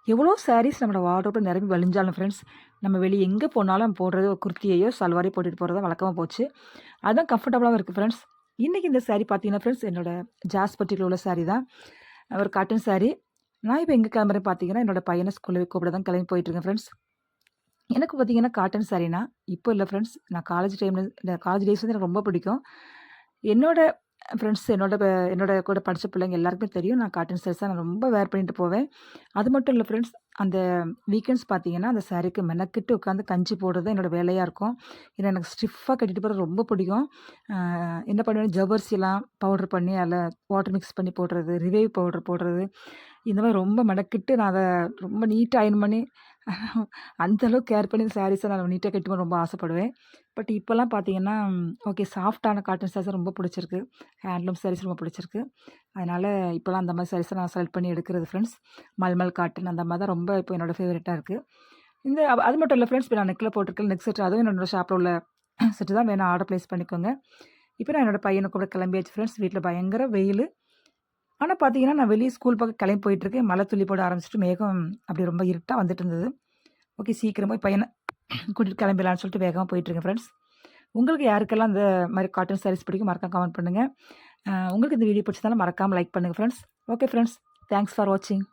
எவ்வளோ சாரீஸ் நம்மளோட வார்ட்ரோப்ல நிரம்பி வழிஞ்சாலும் ஃப்ரெண்ட்ஸ், நம்ம வெளிய எங்கே போனாலும் போடுறது ஒரு குர்த்தியையோ, சல்வாரையோ போட்டுட்டு போறது தான் வழக்கமா போச்சு. அதுதான் கம்ஃபர்டபுளாவும் இருக்கு ஃப்ரெண்ட்ஸ். இன்னைக்கு இந்த சாரி பார்த்தீங்கன்னா ஃப்ரெண்ட்ஸ், என்னோட ஜாஸ்பட்டில உள்ள சாரி தான். ஒரு காட்டன் சாரி. நான் இப்ப எங்க கிளம்புறேன் பார்த்தீங்கன்னா, என்னோட பையன ஸ்கூல்ல கூப்பிட தான் கிளம்பி போயிட்டுருக்கேன் ஃப்ரெண்ட்ஸ். எனக்கு பார்த்தீங்கன்னா, காட்டன் சாரீனா இப்போ இல்ல ஃப்ரெண்ட்ஸ். நான் காலேஜ் டேஸ் வந்து எனக்கு ரொம்ப பிடிக்கும். என்னோட ஃப்ரெண்ட்ஸ் என்னோட கூட படிச்ச பிள்ளைங்க எல்லாருக்குமே தெரியும். நான் காட்டன் சாரீஸ் தான் நான் ரொம்ப வேர் பண்ணிட்டு போவேன். அது மட்டும் இல்ல ஃப்ரெண்ட்ஸ், அந்த வீக்கெண்ட்ஸ் பார்த்தீங்கன்னா, அந்த சாரீக்கு மெனக்கெட்டு உட்காந்து கஞ்சி போடுறது என்னோட வேலையா இருக்கும். ஏன்னா எனக்கு ஸ்டிஃப்பா கட்டிட்டு போறது ரொம்ப பிடிக்கும். அ என்ன பண்ணுவேன், ஜவ்வரிசிலாம் பவுடர் பண்ணி அதில வாட்டர் மிக்ஸ் பண்ணி போடுறது, ரிவைவ் பவுடர் போடுறது, இந்த மாரி ரொம்ப மெனக்கெட்டு நான் அத ரொம்ப நீட்டா அயர்ன் பண்ணி அந்த அளவுக்கு கேர் பண்ணி சாரீஸ நான் நீட்டா கட்டணும்னு ரொம்ப ஆசைப்படுவேன். பட் இப்பலாம் பார்த்தீங்கன்னா, ஓகே சாஃப்ட்டான காட்டன் சாரீஸ் ரொம்ப பிடிச்சிருக்கு. ஹேண்ட்லூம் சாரீஸ் ரொம்ப பிடிச்சிருக்கு. அதனால இப்பலாம் அந்த மாரி சாரீஸ நான் செலக்ட் பண்ணி எடுக்கிறது ஃப்ரெண்ட்ஸ். மல்மல் காட்டன் அந்த மாரி தான் ரொம்ப இப்போ என்னோட ஃபேவரைட்டா இருக்கு. அது மட்டும் இல்ல ஃப்ரெண்ட்ஸ், இப்ப நான் நெக்ல போட்டிருக்க நெக் செட் அதுவும் என்னோட ஷாப்ல உள்ள செட்டு தான். வேணா ஆர்டர் பிளேஸ் பண்ணிக்கோங்க. இப்ப நான் என்னோட பையன கூட கிளம்பியாச்சு ஃப்ரெண்ட்ஸ். வீட்ல பயங்கர வெயிலு. ஆனா பார்த்தீங்கன்னா, நான் வெளிய ஸ்கூல் பக்கம் கிளம்பி போயிட்டுருக்கேன். மழை துளி போட ஆரம்பிச்சுட்டு மேகம் அப்படி ரொம்ப இருட்டா வந்துட்டு இருந்தது. ஓகே சீக்கிரமா பையன கூட்டிட்டு கிளம்பிடலான்னு சொல்லிட்டு வேகமா போயிட்டுருக்கேன் ஃப்ரெண்ட்ஸ். உங்களுக்கு யாருக்கெல்லாம் இந்த மாரி காட்டன் சாரீஸ் பிடிக்கும் மறக்காம கமெண்ட் பண்ணுங்க. உங்களுக்கு இந்த வீடியோ பிடிச்சதால மறக்காம லைக் பண்ணுங்க friends. Okay friends. Thanks for வாட்சிங்.